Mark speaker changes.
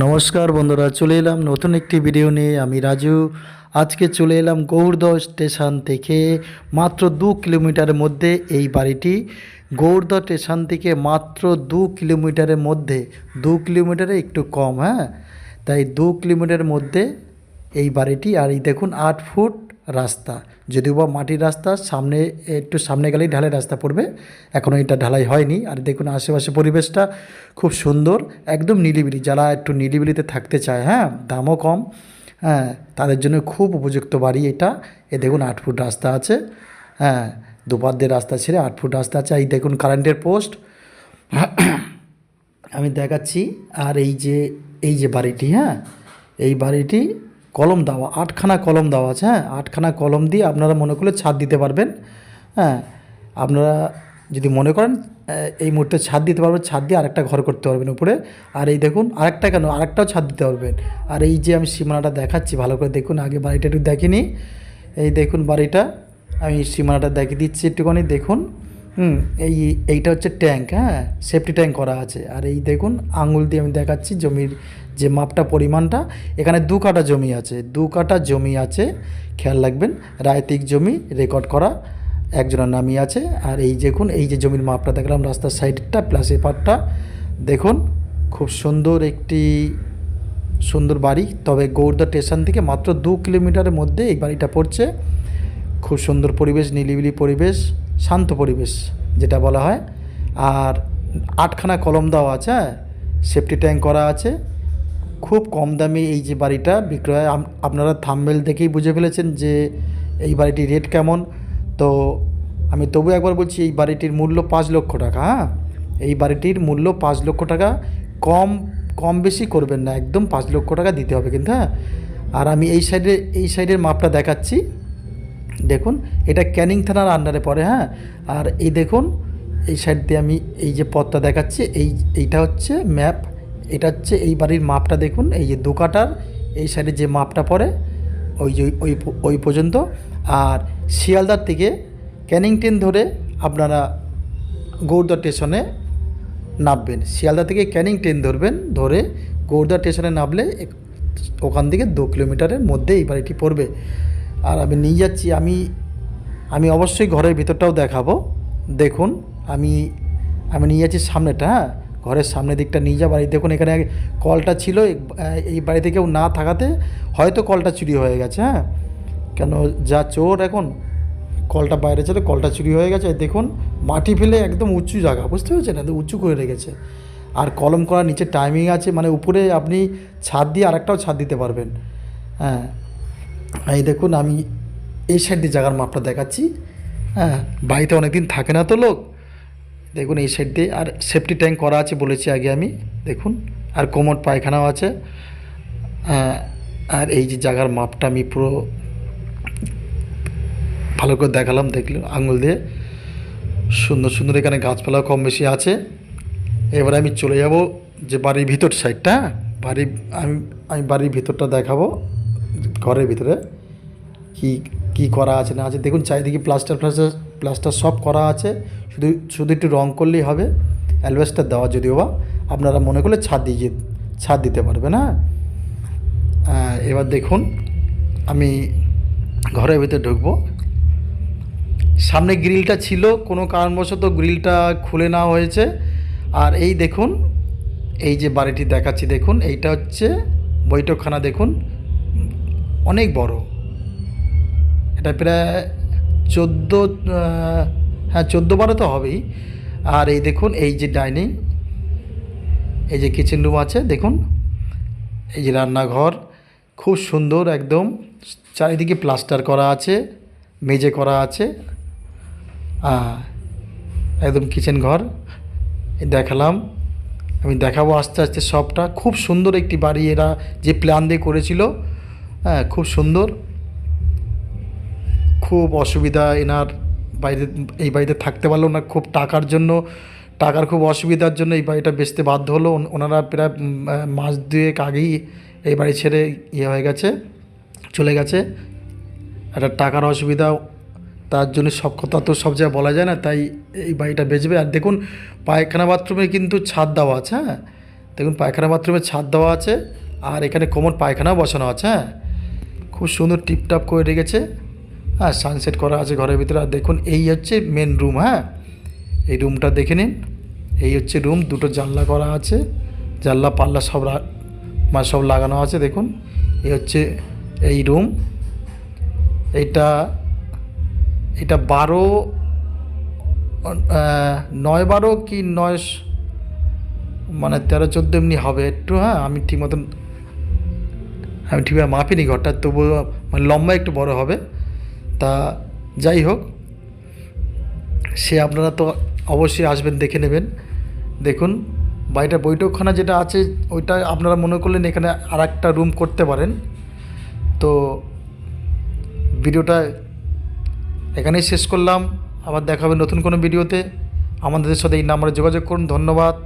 Speaker 1: নমস্কার বন্ধুরা, চলে এলাম নতুন একটি ভিডিও নিয়ে। আমি রাজু। আজকে চলে এলাম গৌড়দহ স্টেশন থেকে মাত্র 2 কিলোমিটারের মধ্যে এই বাড়িটি। গৌড়দহ স্টেশন থেকে মাত্র 2 কিলোমিটারের মধ্যে, 2 কিলোমিটারে একটু কম, হ্যাঁ, তাই 2 কিলোমিটারের মধ্যে এই বাড়িটি। আর এই দেখুন 8 ফুট রাস্তা, যদিও বা মাটির রাস্তা, সামনে একটু সামনে গেলেই ঢালাই রাস্তা পড়বে, এখনও এটা ঢালাই হয়নি। আর দেখুন আশেপাশে পরিবেশটা খুব সুন্দর, একদম নিরিবিলি। যারা একটু নিরিবিলিতে থাকতে চায়, হ্যাঁ, দামও কম, হ্যাঁ, তাদের জন্য খুব উপযুক্ত বাড়ি এটা। এ দেখুন 8 ফুট রাস্তা আছে, হ্যাঁ, দুপার দিয়ে রাস্তা ছেড়ে 8 ফুট রাস্তা আছে। এই দেখুন কারেন্টের পোস্ট আমি দেখাচ্ছি। আর এই যে বাড়িটি, হ্যাঁ, এই বাড়িটি কলম দেওয়া, 8খানা কলম দেওয়া আছে, হ্যাঁ, 8খানা কলম দিয়ে আপনারা মনে করলে ছাদ দিতে পারবেন, হ্যাঁ। আপনারা যদি মনে করেন এই মুহূর্তে ছাদ দিতে পারবেন, ছাদ দিয়ে আরেকটা ঘর করতে পারবেন উপরে। আর এই দেখুন আরেকটা, কেন, আরেকটাও ছাদ দিতে পারবেন। আর এই যে আমি সীমানাটা দেখাচ্ছি, ভালো করে দেখুন, আগে বাড়িটা একটু দেখিনি। এই দেখুন বাড়িটা, আমি সীমানাটা দেখিয়ে দিচ্ছি একটুখানি দেখুন। এইটা হচ্ছে ট্যাঙ্ক, হ্যাঁ, সেফটি ট্যাঙ্ক করা আছে। আর এই দেখুন আঙুল দিয়ে আমি দেখাচ্ছি জমির যে মাপটা, পরিমাণটা। এখানে 2 কাঠা জমি আছে, 2 কাঠা জমি আছে, খেয়াল রাখবেন। রায়তিক জমি, রেকর্ড করা, একজনের নামই আছে। আর এই দেখুন এই যে জমির মাপটা দেখলাম, রাস্তার সাইডটা প্লাস এই পাটটা দেখুন, খুব সুন্দর একটি সুন্দর বাড়ি। তবে গৌড়দহ স্টেশন থেকে মাত্র 2 কিলোমিটারের মধ্যে এই বাড়িটা পড়ছে। খুব সুন্দর পরিবেশ, নিরিবিলি পরিবেশ, শান্ত পরিবেশ যেটা বলা হয়। আর 8খানা কলম দেওয়া আছে, হ্যাঁ, সেফটি ট্যাঙ্ক করা আছে। খুব কম দামে এই যে বাড়িটা বিক্রয়, আপনারা থাম্বনেল দেখেই বুঝে ফেলেছেন যে এই বাড়িটির রেট কেমন। তো আমি তবু একবার বলছি, এই বাড়িটির মূল্য 5 লক্ষ টাকা, হ্যাঁ, এই বাড়িটির মূল্য 5 লক্ষ টাকা। কম কম বেশি করবেন না, একদম 5 লক্ষ টাকা দিতে হবে কিন্তু, হ্যাঁ। আর আমি এই সাইডের মাপটা দেখাচ্ছি, দেখুন এটা ক্যানিং থানার আন্ডারে পড়ে, হ্যাঁ। আর এই দেখুন এই সাইড দিয়ে আমি এই যে পথটা দেখাচ্ছি, এইটা হচ্ছে ম্যাপ, এটা হচ্ছে এই বাড়ির মাপটা দেখুন। এই যে 2 কাঠার এই সাইডে যে মাপটা পড়ে, ওই যে ওই পর্যন্ত। আর শিয়ালদার থেকে ক্যানিং ট্রেন ধরে আপনারা গৌড়দহ স্টেশনে নামবেন। শিয়ালদা থেকে ক্যানিং ট্রেন ধরবেন, ধরে গৌড়দহ স্টেশনে নামলে ওখান থেকে 2 কিলোমিটারের মধ্যে এই বাড়িটি পড়বে। আর আমি নিয়ে যাচ্ছি, আমি অবশ্যই ঘরের ভিতরটাও দেখাবো। দেখুন আমি নিয়ে যাচ্ছি সামনেটা, হ্যাঁ, ঘরের সামনের দিকটা নিয়ে যাবো। আর এই দেখুন এখানে কলটা ছিল, এই বাড়িতে কেউ না থাকাতে হয়তো কলটা চুরি হয়ে গেছে, হ্যাঁ, কেন যা চোর এখন, কলটা বাইরে ছিল, কলটা চুরি হয়ে গেছে। দেখুন মাটি ফেলে একদম উঁচু জায়গা, বুঝতে পেরেছেন, একদম উঁচু করে রেখেছে। আর কলম করার নিচে টাইমিং আছে, মানে উপরে আপনি ছাদ দিয়ে আরেকটাও ছাদ দিতে পারবেন, হ্যাঁ। এই দেখুন আমি এই সাইড দিয়ে জায়গার মাপটা দেখাচ্ছি, হ্যাঁ, বাড়িতে অনেক দিন থাকে না তো লোক। দেখুন এই সাইড দিয়ে, আর সেফটি ট্যাঙ্ক করা আছে বলেছি আগে আমি, দেখুন। আর কোমোড পায়খানাও আছে। আর এই যে জায়গার মাপটা আমি পুরো ভালো করে দেখালাম, দেখলেন আঙুল দিয়ে। সুন্দর সুন্দর এখানে গাছপালাও কম বেশি আছে। এবারে আমি চলে যাব যে বাড়ির ভিতর সাইডটা, হ্যাঁ, আমি বাড়ির ভিতরটা দেখাবো। ঘরের ভিতরে কি কি করা আছে না আছে দেখুন, চারিদিকে প্লাস্টার সব করা আছে, শুধু একটু রং করলেই হবে। অ্যালবেস্টার দেওয়া, যদিও বা আপনারা মনে করলে ছাদ দিতে পারবেন, হ্যাঁ। এবার দেখুন আমি ঘরের ভিতরে ঢুকবো। সামনে গ্রিলটা ছিল, কোনো কারণবশত গ্রিলটা খুলে নেওয়া হয়েছে। আর এই দেখুন এই যে বাড়িটি দেখাচ্ছি, দেখুন এইটা হচ্ছে বৈঠকখানা, দেখুন অনেক বড়, এটা প্রায় 14-12 তো হবেই। আর এই দেখুন এই যে ডাইনিং, এই যে কিচেন রুম আছে, দেখুন এই যে রান্নাঘর, খুব সুন্দর একদম, চারিদিকে প্লাস্টার করা আছে, মেঝে করা আছে, একদম কিচেন ঘর দেখালাম। আমি দেখাবো আস্তে আস্তে সবটা। খুব সুন্দর একটি বাড়ি, এরা যে প্ল্যান দিয়ে করেছিল, হ্যাঁ, খুব সুন্দর। খুব অসুবিধা এনার এই বাড়িতে থাকতে পারলো না, খুব টাকার খুব অসুবিধার জন্য এই বাড়িটা বেচতে বাধ্য হলো। ওনারা প্রায় মাস 2 আগেই এই বাড়ি ছেড়ে হয়ে গেছে, চলে গেছে। একটা টাকার অসুবিধা, তার জন্য সব কথা তো সব জায়গায় বলা যায় না, তাই এই বাড়িটা বেচবে। আর দেখুন পায়খানা বাথরুমে কিন্তু ছাদ দেওয়া আছে, হ্যাঁ, দেখুন পায়খানা বাথরুমে ছাদ দেওয়া আছে, আর এখানে কোমর পায়খানাও বসানো আছে। হ্যাঁ, খুব সুন্দর টিপটাপ করে রেখেছে। হ্যাঁ, সানসেট করা আছে ঘরের ভিতরে। আর দেখুন এই হচ্ছে মেন রুম। হ্যাঁ, এই রুমটা দেখে নিন। এই হচ্ছে রুম, দুটো জানলা করা আছে, জানলা পাল্লা সব সব লাগানো আছে। দেখুন এই হচ্ছে এই রুম। এটা 12 9-12 কি 9 মানে 13-14 এমনি হবে একটু। হ্যাঁ, আমি ঠিকভাবে মাপিনি ঘরটা, তবুও মানে লম্বা একটু বড় হবে। তা যাই হোক, সে আপনারা তো অবশ্যই আসবেন, দেখে নেবেন। দেখুন বাড়িটা বৈঠকখানা যেটা আছে ওইটা আপনারা মনে করলেন এখানে আর একটা রুম করতে পারেন। তো ভিডিওটা এখানেই শেষ করলাম। আবার দেখা হবে নতুন কোনো ভিডিওতে। আমাদের সাথে এই নাম্বারে যোগাযোগ করুন। ধন্যবাদ।